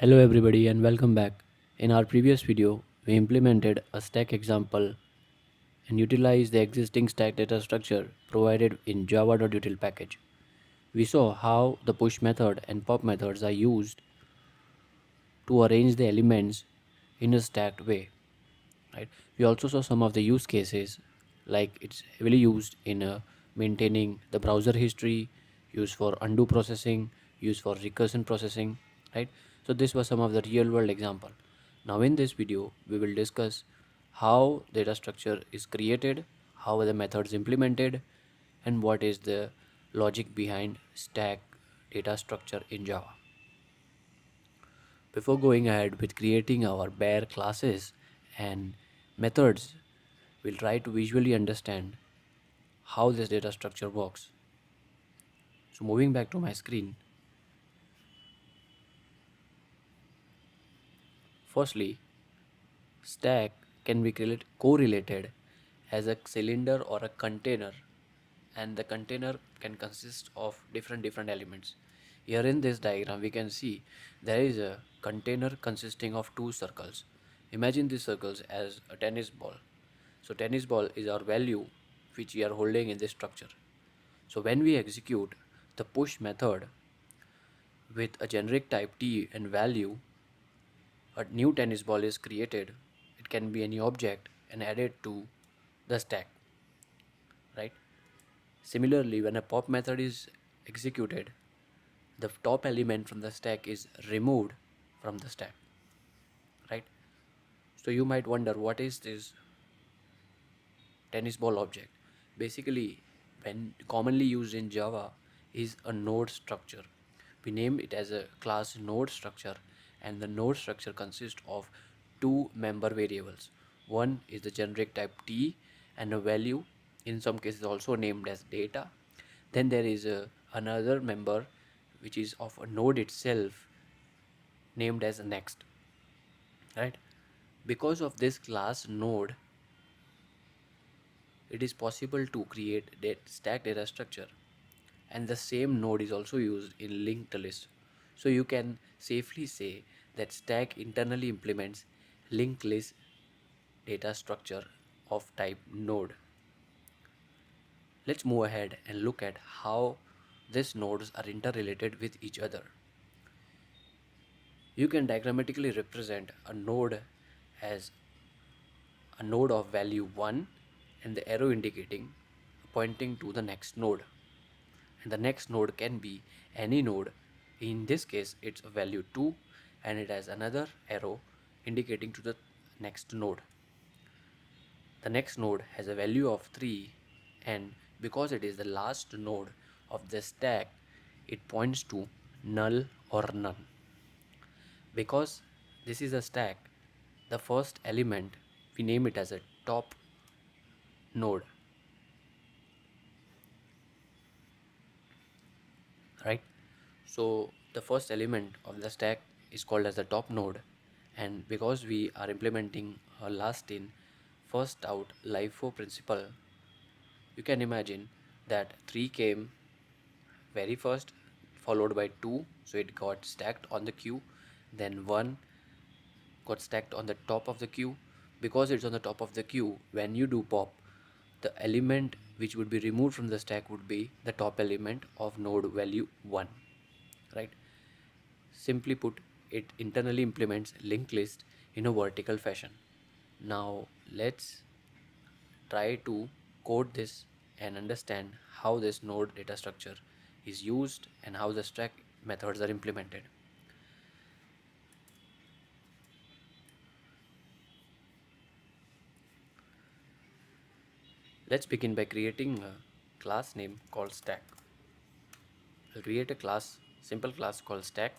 Hello everybody and welcome back. In our previous video, we implemented a stack example and utilized the existing stack data structure provided in java.util package. We saw how the push method and pop methods are used to arrange the elements in a stacked way. Right? We also saw some of the use cases like it's heavily used in maintaining the browser history, used for undo processing, used for recursion processing, right? So this was some of the real world example. Now in this video we will discuss how data structure is created, how are the methods implemented, and what is the logic behind stack data structure in Java. Before going ahead with creating our bare classes and methods, we'll try to visually understand how this data structure works. So moving back to my screen, firstly, stack can be correlated as a cylinder or a container, and the container can consist of different elements. Here in this diagram we can see there is a container consisting of two circles. Imagine these circles as a tennis ball. So tennis ball is our value which we are holding in this structure. So when we execute the push method with a generic type t and value, a new tennis ball is created. It can be any object and added to the stack, right? Similarly, when a pop method is executed, the top element from the stack is removed from the stack, right? So you might wonder what is this tennis ball object. Basically, when commonly used in Java is a node structure. We name it as a class node structure, and the node structure consists of two member variables. One is the generic type t and a value, in some cases also named as data. Then there is another member which is of a node itself named as next, right? Because of this class node, it is possible to create stack data structure, and the same node is also used in linked list. So you can safely say that stack internally implements linked list data structure of type node. Let's move ahead and look at how these nodes are interrelated with each other. You can diagrammatically represent a node as a node of value 1 and the arrow indicating pointing to the next node. And the next node can be any node. In this case it's a value 2 and it has another arrow indicating to the next node. The next node has a value of 3, and because it is the last node of the stack, it points to null or none. Because this is a stack, the first element we name it as a top node, right? So the first element of the stack is called as the top node, and because we are implementing a last in first out LIFO principle, you can imagine that 3 came very first, followed by 2, so it got stacked on the queue. Then 1 got stacked on the top of the queue. Because it's on the top of the queue, when you do pop, the element which would be removed from the stack would be the top element of node value 1, right? Simply put, it internally implements linked list in a vertical fashion. Now let's try to code this and understand how this node data structure is used and how the stack methods are implemented. Let's begin by creating a class name called stack. I'll create a simple class called stack.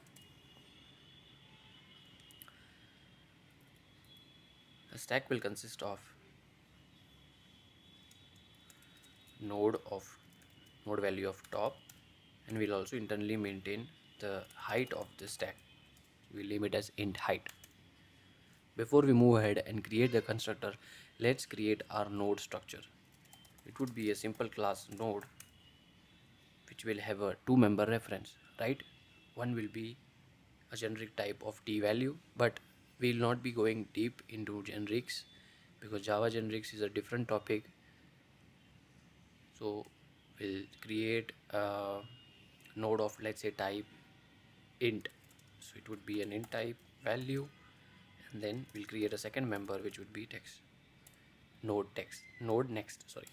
A stack will consist of node of node value of top, and we'll also internally maintain the height of the stack. We'll name it as int height. Before we move ahead and create the constructor, let's create our node structure. It would be a simple class node which will have a two member reference, right? One will be a generic type of t value, but we'll not be going deep into generics because Java generics is a different topic. So we'll create a node of, let's say, type int. So it would be an int type value, and then we'll create a second member which would be node next, sorry.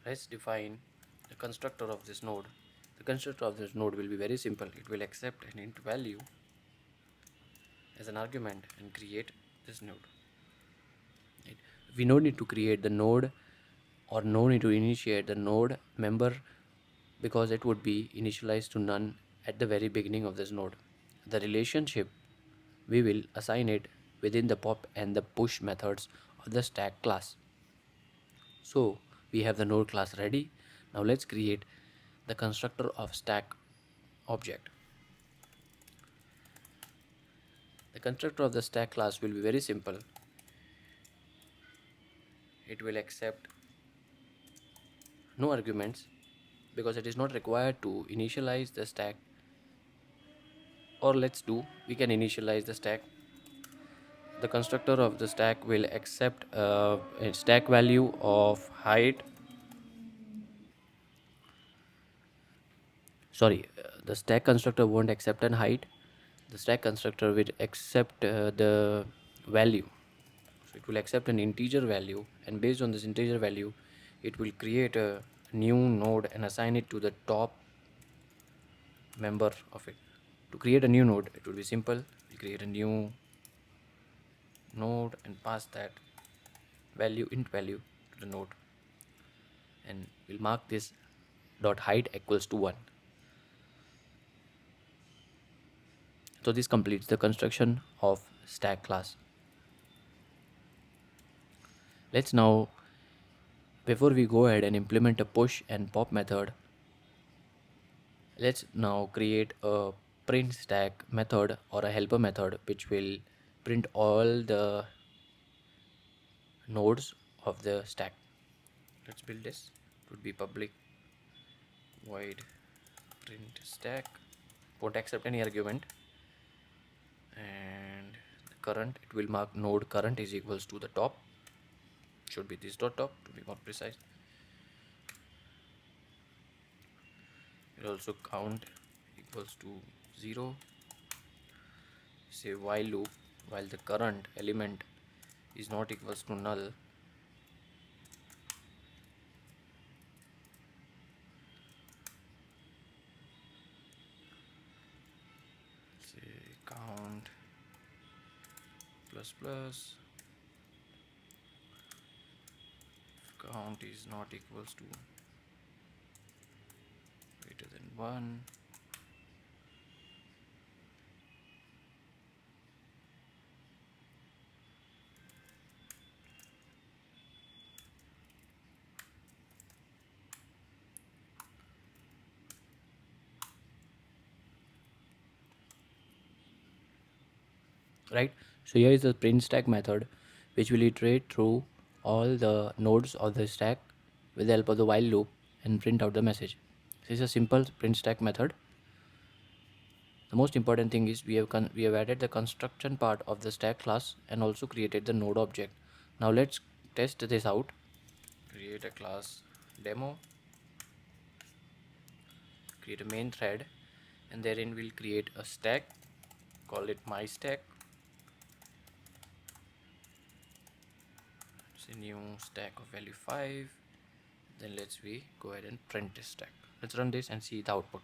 Let's define the constructor of this node. The constructor of this node will be very simple. It will accept an int value as an argument and create this node. Right? We no need to create the node or no need to initiate the node member because it would be initialized to none at the very beginning of this node. The relationship, we will assign it within the pop and the push methods of the stack class. So we have the node class ready. Now let's create the constructor of stack object. The constructor of the stack class will be very simple. It will accept no arguments because it is not required to initialize the stack, or we can initialize the stack. The constructor of the stack will accept a stack value of height. The stack constructor won't accept an height. The stack constructor will accept the value. So it will accept an integer value, and based on this integer value, it will create a new node and assign it to the top member of it. To create a new node, it will be simple. We create a new node and pass that int value to the node, and we'll mark this dot height equals to 1. So this completes the construction of stack class. Let's now, before we go ahead and implement a push and pop method, let's now create a print stack method or a helper method which will print all the nodes of the stack. Let's build this. It would be public void print stack, won't accept any argument, and the current, it will mark node current is equals to the top, should be this dot top to be more precise. It also count equals to 0. Say while loop, while the current element is not equals to null, say count plus plus, if count is not equals to greater than 1, right? So here is the print stack method which will iterate through all the nodes of the stack with the help of the while loop and print out the message. This is a simple print stack method. The most important thing is we have added the construction part of the stack class and also created the node object. Now let's test this out. Create a class demo, create a main thread, and therein we'll create a stack, call it my stack. It's a new stack of value 5. Then we go ahead and print this stack. Let's run this and see the output.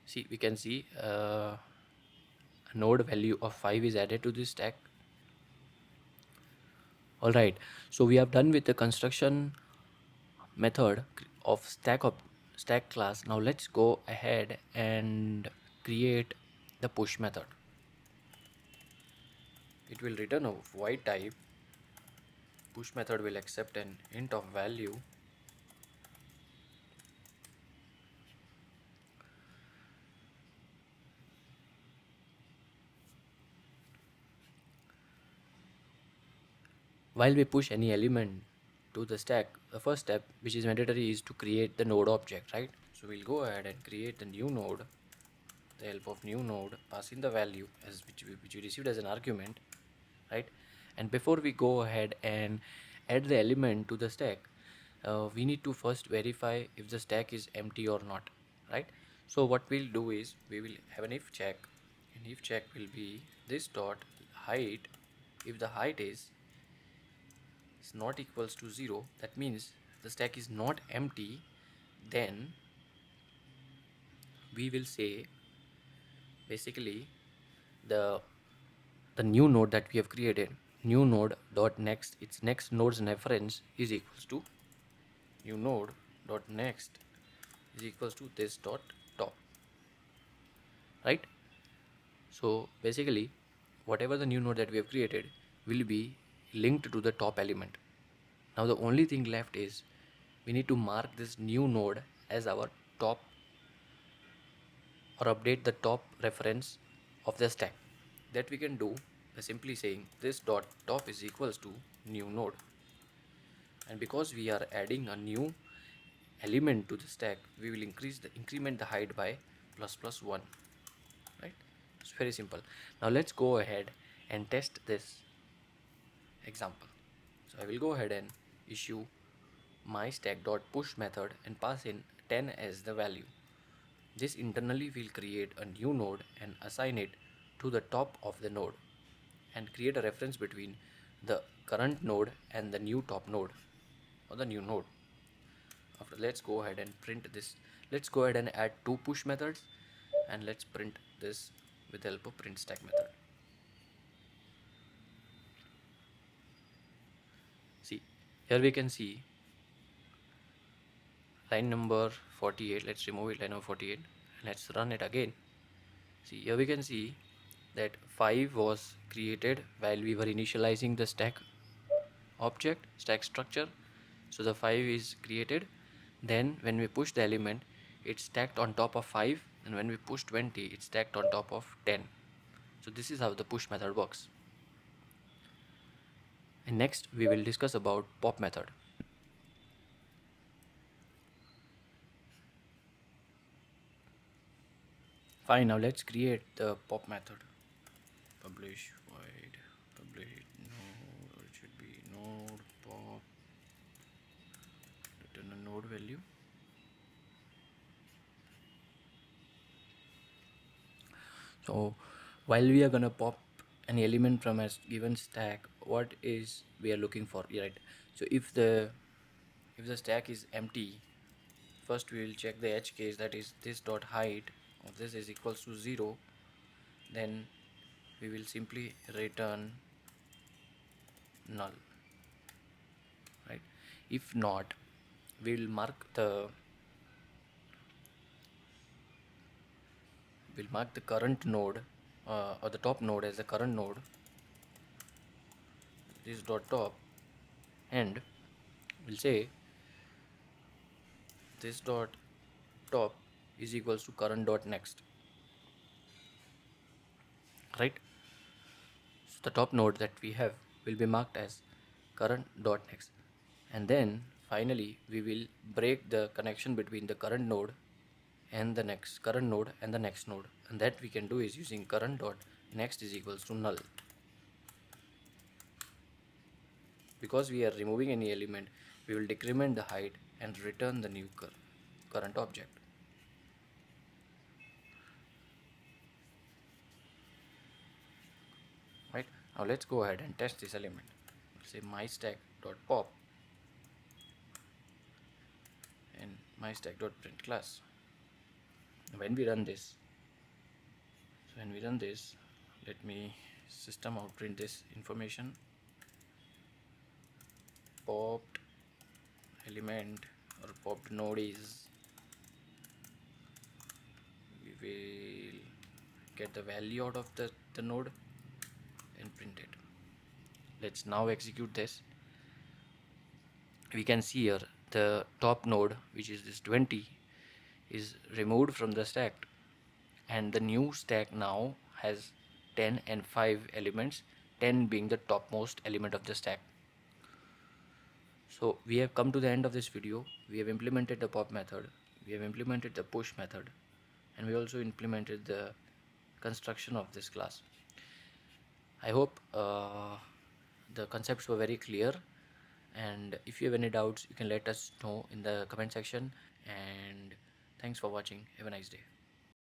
See, we can see a node value of 5 is added to this stack. Alright, so we have done with the construction method of stack class. Now let's go ahead and create the push method. It will return a void type. Push method will accept an int of value. While we push any element to the stack, the first step, which is mandatory, is to create the node object, right? So we'll go ahead and create the new node, the help of new node, pass in the value as which we received as an argument, right? And before we go ahead and add the element to the stack, we need to first verify if the stack is empty or not, right? So what we'll do is we will have an if check, and if check will be this dot height. If the height is not equals to 0, that means the stack is not empty. Then we will say basically the the new node that we have created, new node dot next, its next node's reference is equals to new node dot next is equals to this dot top, right? So basically whatever the new node that we have created will be linked to the top element. Now the only thing left is we need to mark this new node as our top, or update the top reference of the stack. That we can do by simply saying this dot top is equals to new node. And because we are adding a new element to the stack, we will increment the height by plus 1, right? It's very simple. Now let's go ahead and test this example. So I will go ahead and issue my stack.push method and pass in 10 as the value. This internally will create a new node and assign it to the top of the node and create a reference between the current node and the new top node, or the new node. After, let's go ahead and print this. Let's go ahead and add two push methods, and let's print this with the help of print stack method. See, here we can see line number 48. Let's remove it, line number 48, and let's run it again. See, here we can see that 5 was created while we were initializing the stack object, stack structure. So the 5 is created. Then when we push the element, it's stacked on top of 5, and when we push 20, it's stacked on top of 10. So this is how the push method works. And next we will discuss about pop method. Fine, now let's create the pop method. Publish void publish node, or it should be node pop, return a node value. So while we are gonna pop an element from a given stack, what is we are looking for, right? So if the stack is empty, first we will check the edge case, that is this dot height of this is equals to 0. Then we will simply return null, right? If not, we will mark the current node, or the top node as the current node, this dot top, and we'll say this dot top is equals to current dot next, right? So the top node that we have will be marked as current dot next, and then finally we will break the connection between the current node and the next current node and the next node, and that we can do is using current dot next is equals to null. Because we are removing any element, we will decrement the height and return the new current object. Right, now let's go ahead and test this element. We'll say my stack dot pop and my stack dot print class. When we run this, let me system out print this information. Popped element or popped node is, we will get the value out of the node and print it. Let's now execute this. We can see here the top node, which is this 20, is removed from the stack, and the new stack now has 10 and 5 elements, 10 being the topmost element of the stack. So we have come to the end of this video. We have implemented the pop method. We have implemented the push method, and we also implemented the construction of this class. I hope the concepts were very clear, and if you have any doubts, you can let us know in the comment section. And thanks for watching. Have a nice day.